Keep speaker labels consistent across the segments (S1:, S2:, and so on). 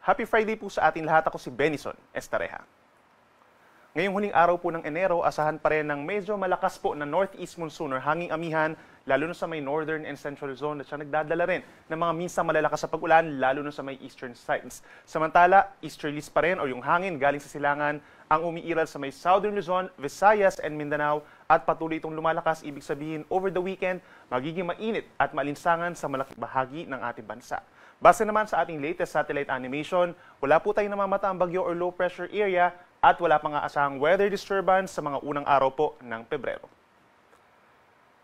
S1: Happy Friday po sa ating lahat. Ako si Benison Estareja. Ngayong huling araw po ng Enero, asahan pa rin ng medyo malakas po na northeast monsoon or hanging amihan, lalo na sa may northern and central zone at siya nagdadala rin ng mga minsang malalakas sa pag-ulan, lalo na sa may eastern sides. Samantala, easterlies pa rin o yung hangin galing sa silangan ang umiiral sa may southern Luzon, Visayas and Mindanao at patuloy itong lumalakas. Ibig sabihin, over the weekend, magiging mainit at maalinsangan sa malaking bahagi ng ating bansa. Base naman sa ating latest satellite animation, wala po tayong namamataang bagyo or low pressure area at wala pang aasahang weather disturbance sa mga unang araw po ng Pebrero.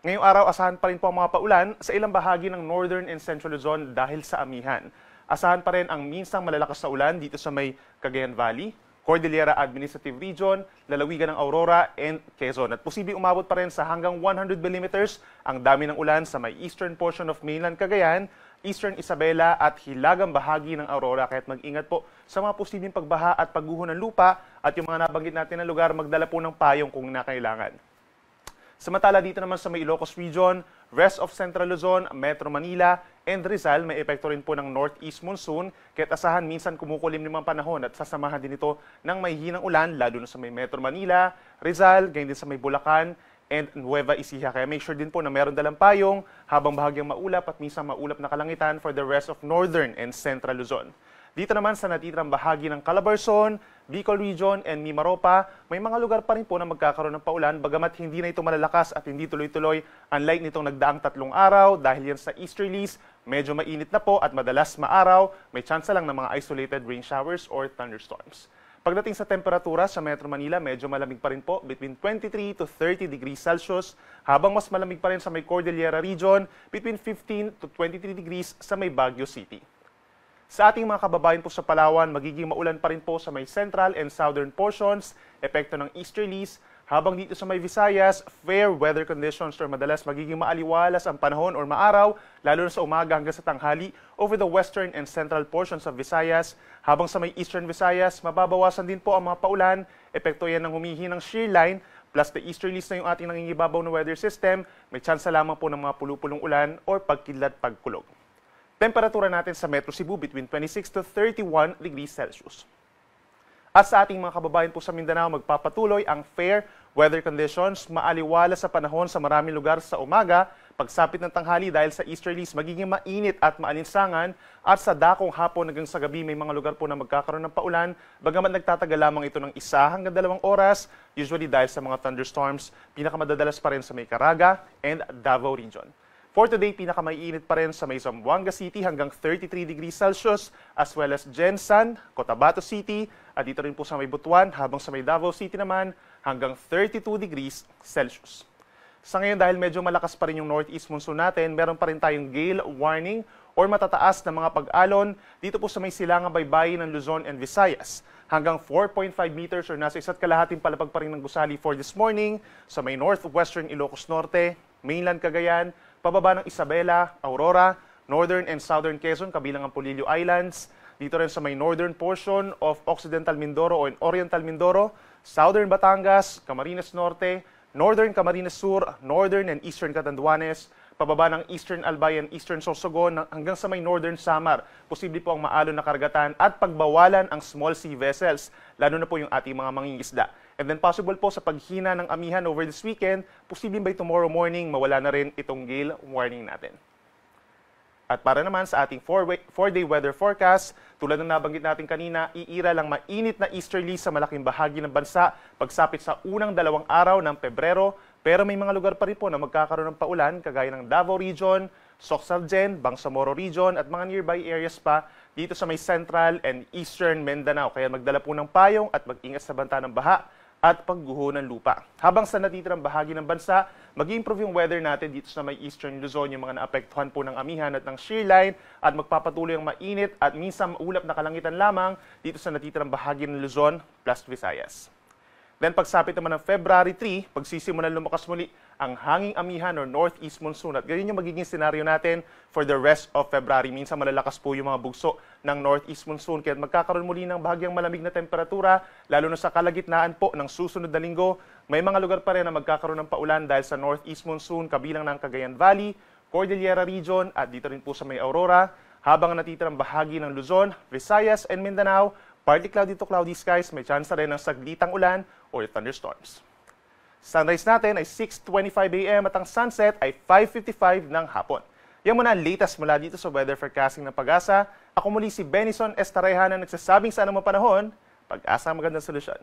S1: Ngayong araw, asahan pa rin po ang mga paulan sa ilang bahagi ng northern and central Luzon dahil sa amihan. Asahan pa rin ang minsang malalakas na ulan dito sa may Cagayan Valley, Cordillera Administrative Region, lalawigan ng Aurora and Quezon. At posibleng umabot pa rin sa hanggang 100 millimeters ang dami ng ulan sa may eastern portion of mainland Cagayan, Eastern Isabela at hilagang bahagi ng Aurora. Kaya't mag-ingat po sa mga posibleng pagbaha at pagguho ng lupa at yung mga nabanggit natin na lugar, magdala po ng payong kung nakailangan. Samantala dito naman sa may Ilocos Region, rest of Central Luzon, Metro Manila and Rizal, may epekto rin po ng northeast monsoon. Kaya't asahan minsan kumukulim ng mga panahon at sasamahan din ito ng may hinang ulan lalo na sa may Metro Manila, Rizal, ganyan din sa may Bulacan and Nueva Ecija. Kaya make sure din po na meron dalang payong habang bahagyang maulap at minsan maulap na kalangitan for the rest of northern and central Luzon. Dito naman sa natitirang bahagi ng Calabarzon, Bicol Region and Mimaropa, may mga lugar pa rin po na magkakaroon ng paulan bagamat hindi na ito malalakas at hindi tuloy-tuloy unlike nitong nagdaang 3 araw dahil yan sa easterlies, medyo mainit na po at madalas maaraw, may tsansa lang ng mga isolated rain showers or thunderstorms. Pagdating sa temperatura sa Metro Manila, medyo malamig pa rin po, between 23 to 30 degrees Celsius, habang mas malamig pa rin sa may Cordillera Region, between 15 to 23 degrees sa may Baguio City. Sa ating mga kababayan po sa Palawan, magiging maulan pa rin po sa may central and southern portions, epekto ng easterlies, habang dito sa may Visayas, fair weather conditions or madalas magiging maaliwalas ang panahon or maaraw, lalo na sa umaga hanggang sa tanghali over the western and central portions of Visayas. Habang sa may eastern Visayas, mababawasan din po ang mga paulan, epekto yan ng humihinang shear line, plus the easterlies na yung ating nangingibabaw na weather system, may tsansa lamang po ng mga pulupulong ulan or pagkidlat pagkulog. Temperatura natin sa Metro Cebu between 26 to 31 degrees Celsius. At sa ating mga kababayan po sa Mindanao, magpapatuloy ang fair weather conditions, maaliwala sa panahon sa maraming lugar sa umaga, pagsapit ng tanghali dahil sa easterlies magiging mainit at maalinsangan at sa dakong hapon hanggang sa gabi may mga lugar po na magkakaroon ng paulan, bagamat nagtatagal lamang ito ng 1 hanggang 2 oras, usually dahil sa mga thunderstorms, pinakamadadalas pa rin sa may Caraga and Davao Region. For today, pinakamaiinit pa rin sa may Zamboanga City hanggang 33 degrees Celsius as well as Gensan, Cotabato City at dito rin po sa may Butuan habang sa may Davao City naman hanggang 32 degrees Celsius. Sa ngayon dahil medyo malakas pa rin yung northeast monsoon natin, meron pa rin tayong gale warning or matataas na mga pag-alon dito po sa may silangang baybayin ng Luzon and Visayas. Hanggang 4.5 meters or nasa 1.5 palapag pa rin ng gusali for this morning sa may northwestern Ilocos Norte, mainland Cagayan, pababa ng Isabela, Aurora, northern and southern Quezon, kabilang ang Polillo Islands, dito rin sa may northern portion of Occidental Mindoro o Oriental Mindoro, southern Batangas, Camarines Norte, northern Camarines Sur, northern and eastern Catanduanes, pababa ng eastern Albay and eastern Sorsogon hanggang sa may northern Samar. Posible po ang maalon na karagatan at pagbawalan ang small sea vessels, lalo na po yung ating mga mangingisda. And then possible po sa paghina ng amihan over this weekend, posibleng by tomorrow morning mawala na rin itong gale warning natin. At para naman sa ating 4-day weather forecast, tulad ng nabanggit natin kanina, iira lang mainit na easterly sa malaking bahagi ng bansa pagsapit sa unang 2 araw ng Pebrero, pero may mga lugar pa rin po na magkakaroon ng paulan kagaya ng Davao Region, Soxalgen, Bangsamoro Region at mga nearby areas pa dito sa may central and eastern Mindanao. Kaya magdala po ng payong at mag-ingat sa banta ng baha at pagguho ng lupa. Habang sa natitirang bahagi ng bansa, mag-improve yung weather natin dito sa may eastern Luzon, yung mga naapektuhan po ng amihan at ng shear line at magpapatuloy ang mainit at minsan maulap na kalangitan lamang dito sa natitirang bahagi ng Luzon plus Visayas. Then pagsapit naman ng February 3, pagsisimulan lumakas muli ang hanging amihan or northeast monsoon at ganyan yung magiging senaryo natin for the rest of February. Minsan malalakas po yung mga bugso ng northeast monsoon kaya magkakaroon muli ng bahagyang malamig na temperatura lalo na sa kalagitnaan po ng susunod na linggo. May mga lugar pa rin na magkakaroon ng paulan dahil sa northeast monsoon kabilang ng Cagayan Valley, Cordillera Region at dito rin po sa may Aurora. Habang natitirang bahagi ng Luzon, Visayas, and Mindanao, partly cloudy to cloudy skies, may chance na rin ng saglitang ulan or thunderstorms. Sunrise natin ay 6:25 a.m. at ang sunset ay 5:55 ng hapon. Yan muna ang latest mula dito sa weather forecasting ng Pag-asa. Ako muli si Benison Estareja na nagsasabing sa anumang panahon, Pag-asa ang magandang solusyon.